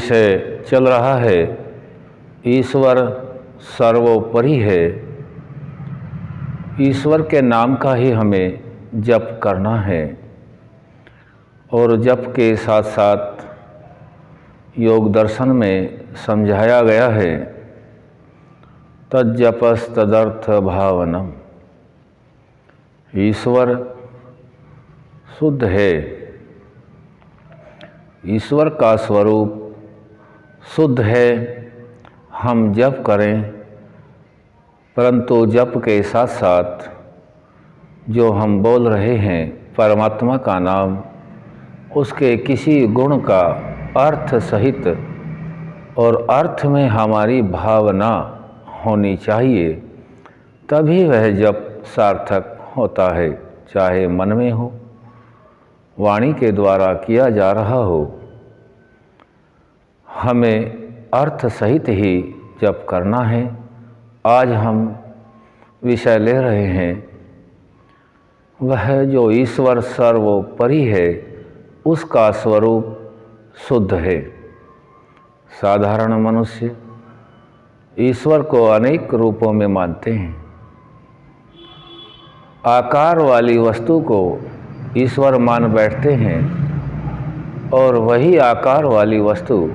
विषय चल रहा है, ईश्वर सर्वोपरि है। ईश्वर के नाम का ही हमें जप करना है और जप के साथ साथ योग दर्शन में समझाया गया है तज्जपस तदर्थ भावनम। ईश्वर शुद्ध है, ईश्वर का स्वरूप शुद्ध है। हम जप करें परंतु जप के साथ साथ जो हम बोल रहे हैं परमात्मा का नाम, उसके किसी गुण का अर्थ सहित और अर्थ में हमारी भावना होनी चाहिए, तभी वह जप सार्थक होता है। चाहे मन में हो, वाणी के द्वारा किया जा रहा हो, हमें अर्थ सहित ही जप करना है। आज हम विषय ले रहे हैं वह जो ईश्वर सर्वोपरि है, उसका स्वरूप शुद्ध है। साधारण मनुष्य ईश्वर को अनेक रूपों में मानते हैं। आकार वाली वस्तु को ईश्वर मान बैठते हैं और वही आकार वाली वस्तु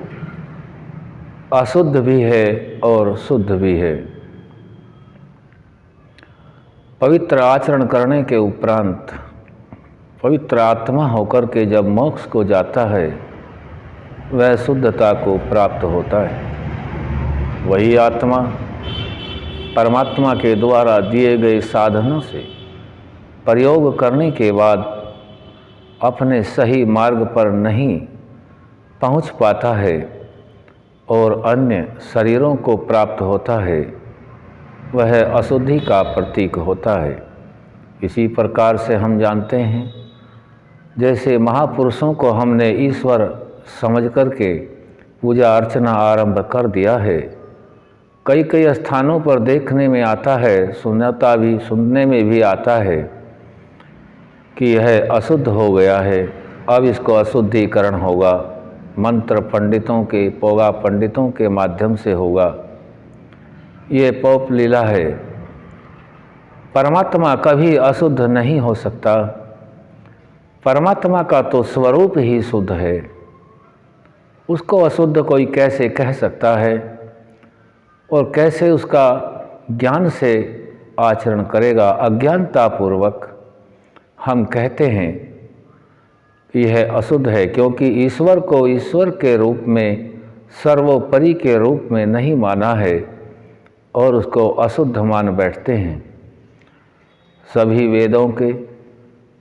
अशुद्ध भी है और शुद्ध भी है। पवित्र आचरण करने के उपरांत पवित्र आत्मा होकर के जब मोक्ष को जाता है, वह शुद्धता को प्राप्त होता है। वही आत्मा परमात्मा के द्वारा दिए गए साधनों से प्रयोग करने के बाद अपने सही मार्ग पर नहीं पहुंच पाता है और अन्य शरीरों को प्राप्त होता है, वह अशुद्धि का प्रतीक होता है। इसी प्रकार से हम जानते हैं, जैसे महापुरुषों को हमने ईश्वर समझ करके पूजा अर्चना आरंभ कर दिया है। कई कई स्थानों पर देखने में आता है, सुनने में भी आता है कि यह अशुद्ध हो गया है, अब इसको अशुद्धिकरण होगा, मंत्र पंडितों के पोगा पंडितों के माध्यम से होगा। ये पौप लीला है। परमात्मा कभी अशुद्ध नहीं हो सकता। परमात्मा का तो स्वरूप ही शुद्ध है, उसको अशुद्ध कोई कैसे कह सकता है और कैसे उसका ज्ञान से आचरण करेगा। अज्ञानतापूर्वक हम कहते हैं यह अशुद्ध है, क्योंकि ईश्वर को ईश्वर के रूप में, सर्वोपरि के रूप में नहीं माना है और उसको अशुद्ध मान बैठते हैं। सभी वेदों के,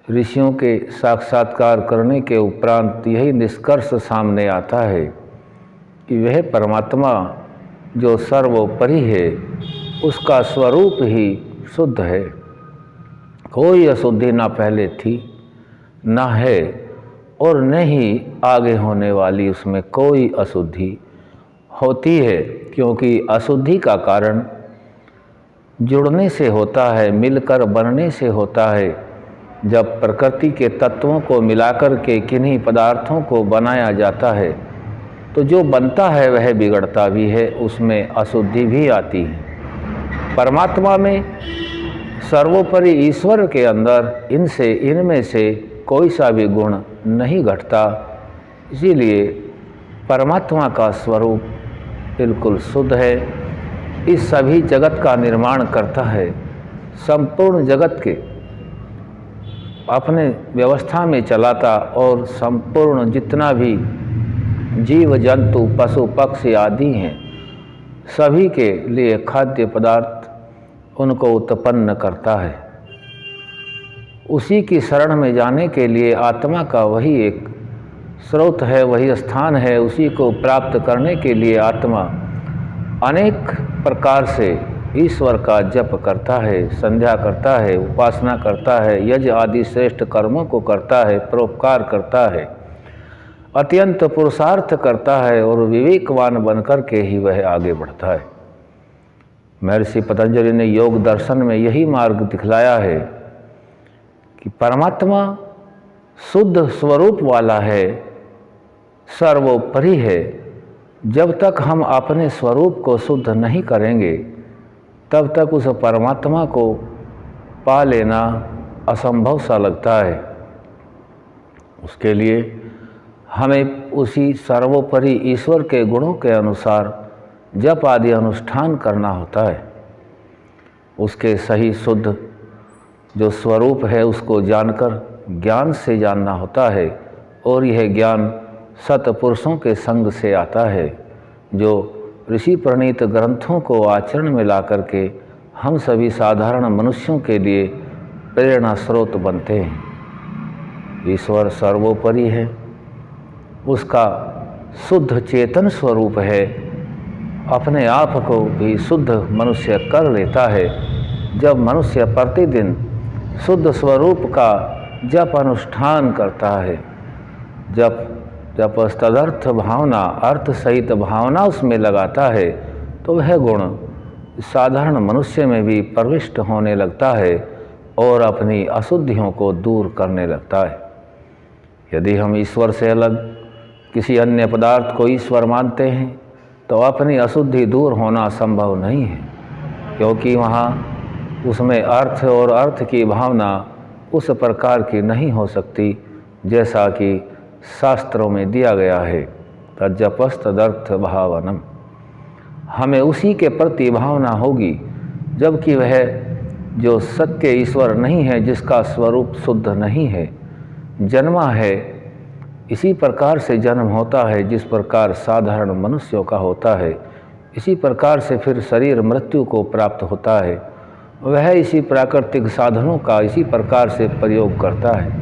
ऋषियों के साक्षात्कार करने के उपरांत यही निष्कर्ष सामने आता है कि वह परमात्मा जो सर्वोपरि है, उसका स्वरूप ही शुद्ध है। कोई अशुद्धि ना पहले थी, ना है और न ही आगे होने वाली उसमें कोई अशुद्धि होती है, क्योंकि अशुद्धि का कारण जुड़ने से होता है, मिलकर बनने से होता है। जब प्रकृति के तत्वों को मिलाकर के किन्हीं पदार्थों को बनाया जाता है, तो जो बनता है वह बिगड़ता भी है, उसमें अशुद्धि भी आती है। परमात्मा में, सर्वोपरि ईश्वर के अंदर इनमें से कोई सा भी गुण नहीं घटता। इसीलिए परमात्मा का स्वरूप बिल्कुल शुद्ध है। इस सभी जगत का निर्माण करता है, संपूर्ण जगत के अपने व्यवस्था में चलाता और संपूर्ण जितना भी जीव जंतु पशु पक्षी आदि हैं, सभी के लिए खाद्य पदार्थ उनको उत्पन्न करता है। उसी की शरण में जाने के लिए आत्मा का वही एक स्रोत है, वही स्थान है। उसी को प्राप्त करने के लिए आत्मा अनेक प्रकार से ईश्वर का जप करता है, संध्या करता है, उपासना करता है, यज्ञ आदि श्रेष्ठ कर्मों को करता है, परोपकार करता है, अत्यंत पुरुषार्थ करता है और विवेकवान बनकर के ही वह आगे बढ़ता है। महर्षि पतंजलि ने योग दर्शन में यही मार्ग दिखलाया है कि परमात्मा शुद्ध स्वरूप वाला है, सर्वोपरि है, जब तक हम अपने स्वरूप को शुद्ध नहीं करेंगे तब तक उस परमात्मा को पा लेना असंभव सा लगता है। उसके लिए हमें उसी सर्वोपरि ईश्वर के गुणों के अनुसार जप आदि अनुष्ठान करना होता है। उसके सही शुद्ध जो स्वरूप है उसको जानकर ज्ञान से जानना होता है, और यह ज्ञान सत्पुरुषों के संग से आता है जो ऋषि प्रणीत ग्रंथों को आचरण में ला करके हम सभी साधारण मनुष्यों के लिए प्रेरणा स्रोत बनते हैं। ईश्वर सर्वोपरि है, उसका शुद्ध चेतन स्वरूप है, अपने आप को भी शुद्ध मनुष्य कर लेता है। जब मनुष्य प्रतिदिन शुद्ध स्वरूप का जप अनुष्ठान करता है, जब तदर्थ भावना अर्थ सहित भावना उसमें लगाता है, तो वह गुण साधारण मनुष्य में भी प्रविष्ट होने लगता है और अपनी अशुद्धियों को दूर करने लगता है। यदि हम ईश्वर से अलग किसी अन्य पदार्थ को ईश्वर मानते हैं तो अपनी अशुद्धि दूर होना संभव नहीं है, क्योंकि वहाँ उसमें अर्थ और अर्थ की भावना उस प्रकार की नहीं हो सकती जैसा कि शास्त्रों में दिया गया है। तज्जपस्तदर्थ भावनम, हमें उसी के प्रति भावना होगी, जबकि वह जो सत्य ईश्वर नहीं है, जिसका स्वरूप शुद्ध नहीं है, जन्मा है, इसी प्रकार से जन्म होता है जिस प्रकार साधारण मनुष्यों का होता है। इसी प्रकार से फिर शरीर मृत्यु को प्राप्त होता है। वह इसी प्राकृतिक साधनों का इसी प्रकार से प्रयोग करता है।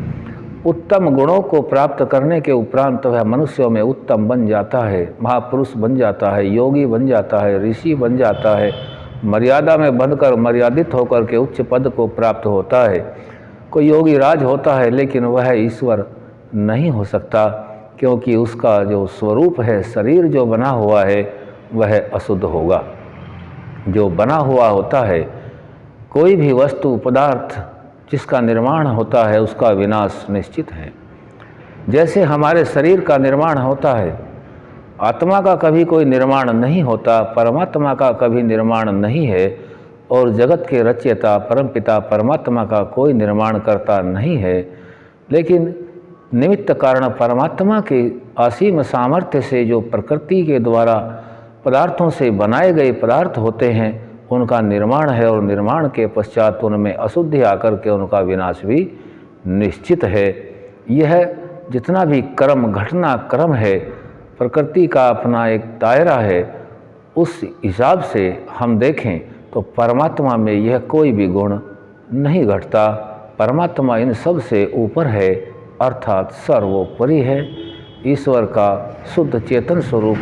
उत्तम गुणों को प्राप्त करने के उपरांत वह मनुष्यों में उत्तम बन जाता है, महापुरुष बन जाता है, योगी बन जाता है, ऋषि बन जाता है, मर्यादा में बंधकर मर्यादित होकर के उच्च पद को प्राप्त होता है। कोई योगी राज होता है, लेकिन वह ईश्वर नहीं हो सकता, क्योंकि उसका जो स्वरूप है, शरीर जो बना हुआ है, वह अशुद्ध होगा। जो बना हुआ होता है, कोई भी वस्तु पदार्थ जिसका निर्माण होता है, उसका विनाश निश्चित है। जैसे हमारे शरीर का निर्माण होता है, आत्मा का कभी कोई निर्माण नहीं होता, परमात्मा का कभी निर्माण नहीं है, और जगत के रचयिता परमपिता परमात्मा का कोई निर्माण करता नहीं है। लेकिन निमित्त कारण परमात्मा के असीम सामर्थ्य से जो प्रकृति के द्वारा पदार्थों से बनाए गए पदार्थ होते हैं, उनका निर्माण है, और निर्माण के पश्चात उनमें अशुद्धि आकर के उनका विनाश भी निश्चित है। यह जितना भी कर्म घटना क्रम है, प्रकृति का अपना एक दायरा है। उस हिसाब से हम देखें तो परमात्मा में यह कोई भी गुण नहीं घटता। परमात्मा इन सब से ऊपर है, अर्थात सर्वोपरि है। ईश्वर का शुद्ध चेतन स्वरूप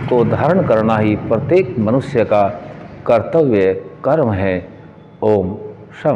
को धारण करना ही प्रत्येक मनुष्य का कर्तव्य कर्म है। ओम शम।